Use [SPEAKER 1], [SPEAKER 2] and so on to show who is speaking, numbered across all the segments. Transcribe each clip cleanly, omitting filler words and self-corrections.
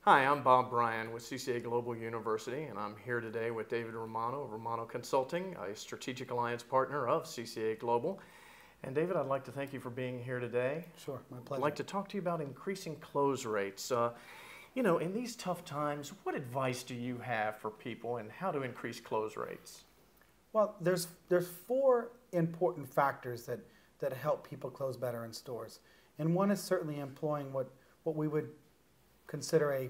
[SPEAKER 1] Hi, I'm Bob Bryan with CCA Global University, and I'm here today with David Romano of Romano Consulting, a strategic alliance partner of CCA Global. And David, I'd like to thank you for being here today.
[SPEAKER 2] Sure, my
[SPEAKER 1] I'd
[SPEAKER 2] pleasure.
[SPEAKER 1] like to talk to you about increasing close rates. In these tough times, what advice do you have for people and how to increase close rates?
[SPEAKER 2] Well, there's four important factors that help people close better in stores. And one is certainly employing what we would consider a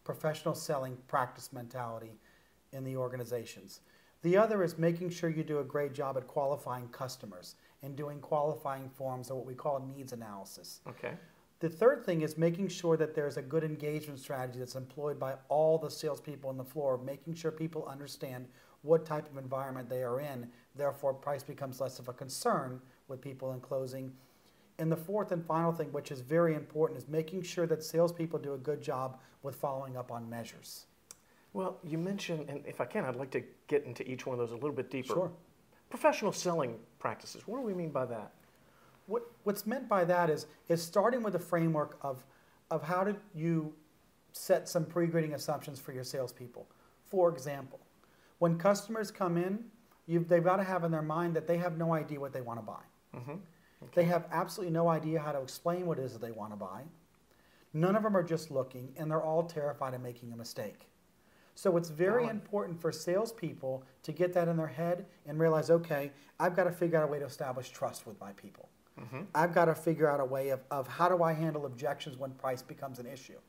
[SPEAKER 2] professional selling practice mentality in the organizations. The other is making sure you do a great job at qualifying customers and doing qualifying forms or what we call needs analysis.
[SPEAKER 1] Okay.
[SPEAKER 2] The third thing is making sure that there's a good engagement strategy that's employed by all the salespeople on the floor, making sure people understand what type of environment they are in. Therefore, price becomes less of a concern with people in closing. And the fourth and final thing, which is very important, is making sure that salespeople do a good job with following up on measures.
[SPEAKER 1] Well, you mentioned, and if I can, I'd like to get into each one of those a little bit deeper.
[SPEAKER 2] Sure.
[SPEAKER 1] Professional selling practices, what do we mean by that?
[SPEAKER 2] What's meant by that is starting with a framework of how do you set some pre-grading assumptions for your salespeople. For example, when customers come in, they've got to have in their mind that they have no idea what they want to buy.
[SPEAKER 1] Mm-hmm. Okay.
[SPEAKER 2] They have absolutely no idea how to explain what it is that they want to buy. None of them are just looking, and they're all terrified of making a mistake. So it's very important for salespeople to get that in their head and realize, okay, I've got to figure out a way to establish trust with my people.
[SPEAKER 1] Mm-hmm.
[SPEAKER 2] I've got to figure out a way of how do I handle objections when price becomes an issue?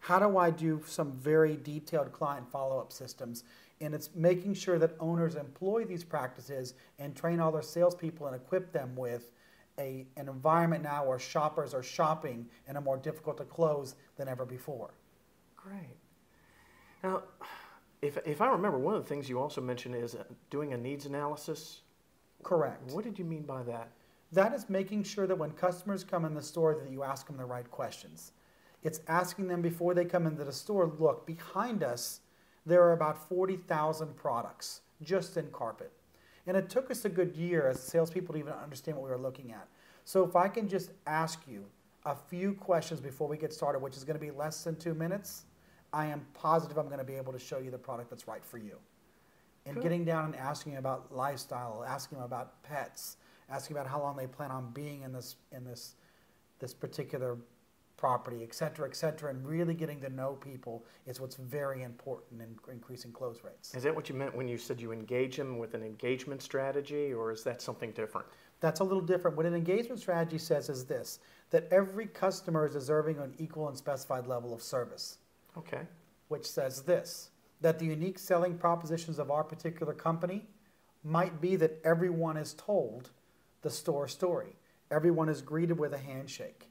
[SPEAKER 2] How do I do some very detailed client follow-up systems? And it's making sure that owners employ these practices and train all their salespeople and equip them with an environment now where shoppers are shopping and are more difficult to close than ever before.
[SPEAKER 1] Great. Now, if I remember, one of the things you also mentioned is doing a needs analysis.
[SPEAKER 2] Correct.
[SPEAKER 1] What did you mean by that?
[SPEAKER 2] That is making sure that when customers come in the store that you ask them the right questions. It's asking them before they come into the store, look, behind us, there are about 40,000 products just in carpet. And it took us a good year as salespeople to even understand what we were looking at. So if I can just ask you a few questions before we get started, which is going to be less than 2 minutes, I am positive I'm going to be able to show you the product that's right for you. And
[SPEAKER 1] Good.
[SPEAKER 2] getting down and asking about lifestyle, asking about pets, asking about how long they plan on being in this particular property, et cetera, and really getting to know people is what's very important in increasing close rates.
[SPEAKER 1] Is that what you meant when you said you engage them with an engagement strategy, or is that something different?
[SPEAKER 2] That's a little different. What an engagement strategy says is this, that every customer is deserving of an equal and specified level of service.
[SPEAKER 1] Okay.
[SPEAKER 2] Which says this, that the unique selling propositions of our particular company might be that everyone is told the store story. Everyone is greeted with a handshake.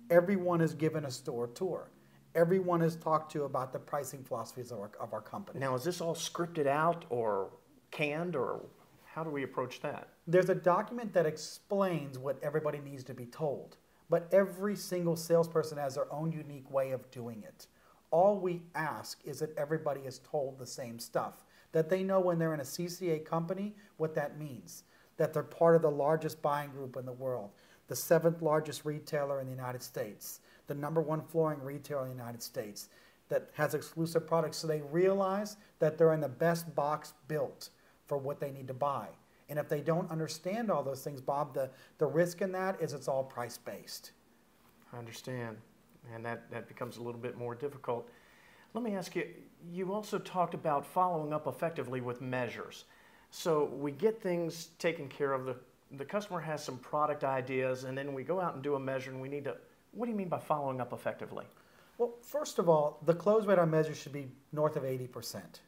[SPEAKER 2] Everyone is given a store tour. Everyone is talked to about the pricing philosophies of our company.
[SPEAKER 1] Now, is this all scripted out or canned, or how do we approach that?
[SPEAKER 2] There's a document that explains what everybody needs to be told, but every single salesperson has their own unique way of doing it. All we ask is that everybody is told the same stuff, that they know when they're in a CCA company what that means, that they're part of the largest buying group in the world, the 7th largest retailer in the United States, the #1 flooring retailer in the United States that has exclusive products, so they realize that they're in the best box built for what they need to buy. And if they don't understand all those things, Bob, the risk in that is it's all price-based.
[SPEAKER 1] I understand, and that becomes a little bit more difficult. Let me ask you, you also talked about following up effectively with measures. So we get things taken care of, the customer has some product ideas, and then we go out and do a measure, and we need to, what do you mean by following up effectively?
[SPEAKER 2] Well, first of all, the close rate on measures should be north of 80%.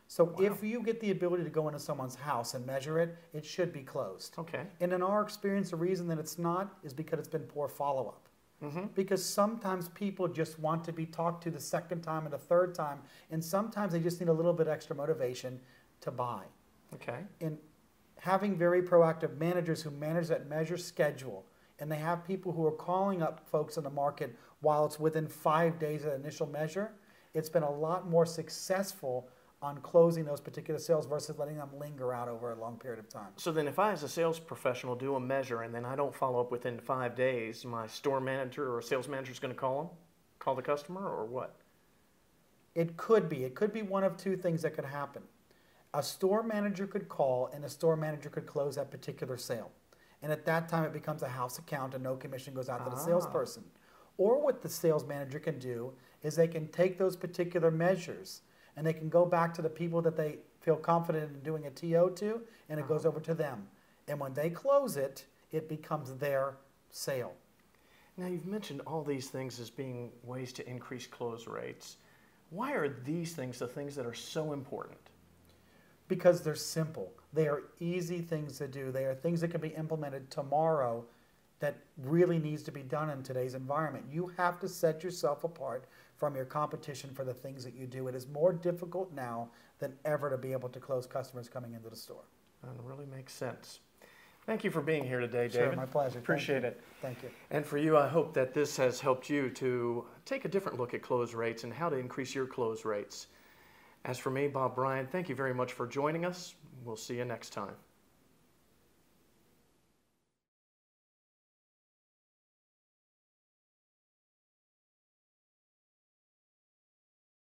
[SPEAKER 2] So
[SPEAKER 1] Wow.
[SPEAKER 2] if you get the ability to go into someone's house and measure it, it should be closed.
[SPEAKER 1] Okay.
[SPEAKER 2] And in our experience, the reason that it's not is because it's been poor follow-up.
[SPEAKER 1] Mm-hmm.
[SPEAKER 2] Because sometimes people just want to be talked to the second time and the third time, and sometimes they just need a little bit extra motivation to buy.
[SPEAKER 1] Okay.
[SPEAKER 2] And having very proactive managers who manage that measure schedule, and they have people who are calling up folks in the market while it's within 5 days of the initial measure, it's been a lot more successful on closing those particular sales versus letting them linger out over a long period of time.
[SPEAKER 1] So then if I, as a sales professional, do a measure and then I don't follow up within 5 days, my store manager or sales manager is going to call the customer, or what?
[SPEAKER 2] It could be. It could be one of two things that could happen. A store manager could call and a store manager could close that particular sale. And at that time, it becomes a house account and no commission goes out to the salesperson. Or what the sales manager can do is they can take those particular measures and they can go back to the people that they feel confident in doing a TO to, and it goes over to them. And when they close it, it becomes their sale.
[SPEAKER 1] Now, you've mentioned all these things as being ways to increase close rates. Why are these things the things that are so important?
[SPEAKER 2] Because they're simple. They are easy things to do. They are things that can be implemented tomorrow that really needs to be done in today's environment. You have to set yourself apart from your competition for the things that you do. It is more difficult now than ever to be able to close customers coming into the store.
[SPEAKER 1] That really makes sense. Thank you for being here today,
[SPEAKER 2] Sure,
[SPEAKER 1] David.
[SPEAKER 2] my pleasure.
[SPEAKER 1] Appreciate it.
[SPEAKER 2] Thank you.
[SPEAKER 1] And for you, I hope that this has helped you to take a different look at close rates and how to increase your close rates. As for me, Bob Bryant, thank you very much for joining us. We'll see you next time.